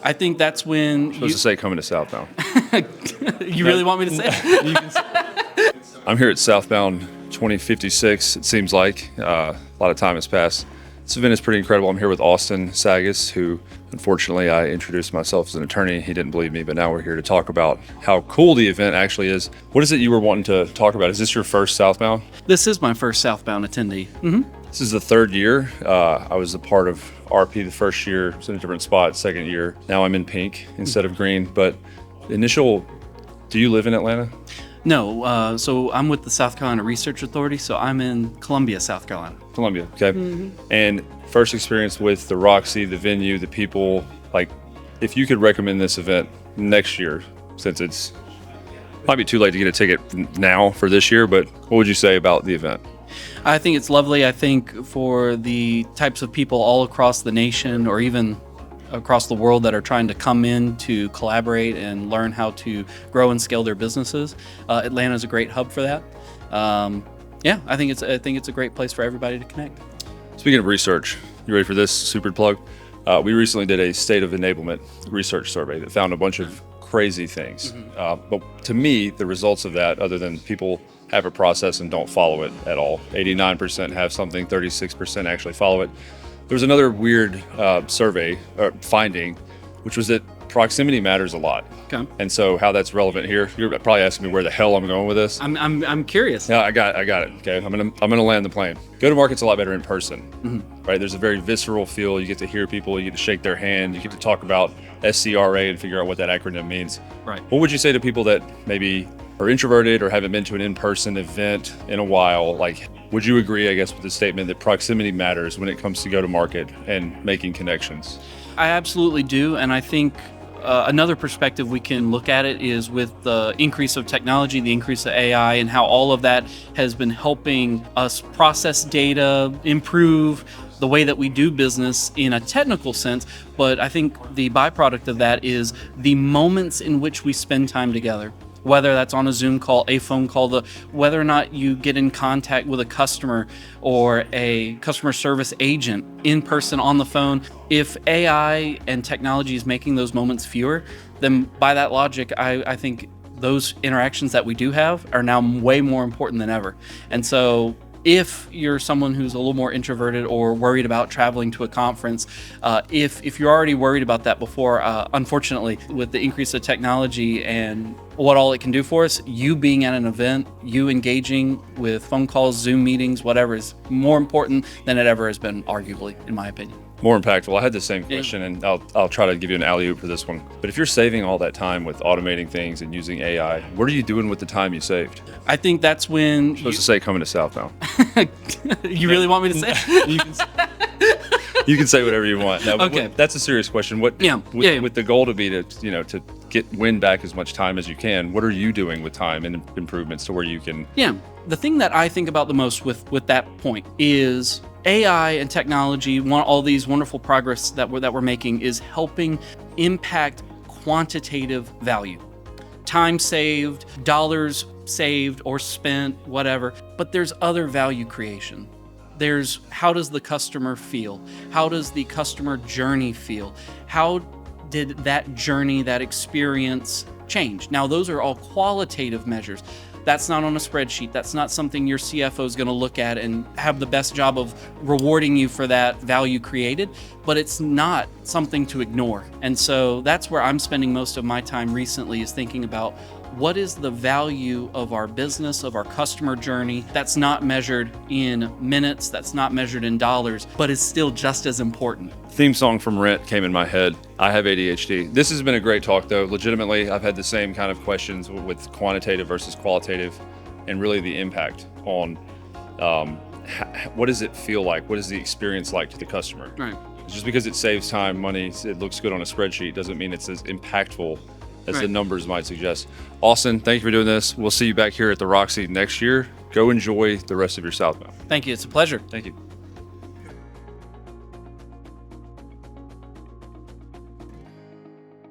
I think that's when Supposed to say coming to Southbound. you really want me to say it? You can say. I'm here at Southbound 2056, it seems like. A lot of time has passed. This event is pretty incredible. I'm here with Austin Sagas, who unfortunately I introduced myself as an attorney. He didn't believe me, but now we're here to talk about how cool the event actually is. What is it you were wanting to talk about? Is this your first Southbound? This is my first Southbound attendee. Mm-hmm. This is the third year. I was a part of RP the first year. It was in a different spot, second year. Now I'm in pink instead of green. But do you live in Atlanta? No, so I'm with the South Carolina Research Authority, so I'm in Columbia, South Carolina. Columbia, okay. Mm-hmm. And first experience with the Roxy, the venue, the people, like if you could recommend this event next year, since it's might be too late to get a ticket now for this year, but what would you say about the event? I think it's lovely. I think for the types of people all across the nation or even across the world that are trying to come in to collaborate and learn how to grow and scale their businesses, Atlanta is a great hub for that. I think it's a great place for everybody to connect. Speaking of research, you ready for this super plug? We recently did a state of enablement research survey that found a bunch of crazy things. Mm-hmm. But to me, the results of that, other than people have a process and don't follow it at all, 89% have something, 36% actually follow it. There was another weird survey finding, which was that proximity matters a lot. Okay. And so how that's relevant here, you're probably asking me where the hell I'm going with this. I'm curious. Yeah, I got it. Okay, I'm gonna land the plane. Go to market's a lot better in person, mm-hmm. right? There's a very visceral feel. You get to hear people, you get to shake their hand, you get to talk about SCRA and figure out what that acronym means. Right. What would you say to people that maybe are introverted or haven't been to an in-person event in a while? Like, would you agree, I guess, with the statement that proximity matters when it comes to go-to-market and making connections? I absolutely do, and I think another perspective we can look at it is with the increase of technology, the increase of AI, and how all of that has been helping us process data, improve the way that we do business in a technical sense. But I think the byproduct of that is the moments in which we spend time together. Whether that's on a Zoom call, a phone call, whether or not you get in contact with a customer or a customer service agent in person on the phone, if AI and technology is making those moments fewer, then by that logic, I think those interactions that we do have are now way more important than ever. And so if you're someone who's a little more introverted or worried about traveling to a conference, if you're already worried about that before, unfortunately, with the increase of technology and what all it can do for us, you being at an event, you engaging with phone calls, Zoom meetings, whatever, is more important than it ever has been, arguably, in my opinion. More impactful. I had the same question, and I'll try to give you an alley-oop for this one. But if you're saving all that time with automating things and using AI, what are you doing with the time you saved? I think that's when You're supposed to say coming to Southbound. You really want me to say it? You can say whatever you want. Now, okay. That's a serious question. With the goal to be to win back as much time as you can, what are you doing with time and improvements to where you can? Yeah, the thing that I think about the most with that point is AI and technology, all these wonderful progress that we're making is helping impact quantitative value. Time saved, dollars saved or spent, whatever. But there's other value creation. There's how does the customer feel? How does the customer journey feel? How did that journey, that experience change? Now, those are all qualitative measures. That's not on a spreadsheet. That's not something your CFO is going to look at and have the best job of rewarding you for that value created, but it's not something to ignore. And so that's where I'm spending most of my time recently, is thinking about what is the value of our business, of our customer journey that's not measured in minutes, that's not measured in dollars, but is still just as important. Theme song from Rent came in my head. I have ADHD. This has been a great talk, though. Legitimately, I've had the same kind of questions with quantitative versus qualitative, and really the impact on what does it feel like? What is the experience like to the customer? Right. Just because it saves time, money, it looks good on a spreadsheet doesn't mean it's as impactful as the numbers might suggest. Austin, thank you for doing this. We'll see you back here at the Roxy next year. Go enjoy the rest of your Southbound. Thank you. It's a pleasure. Thank you.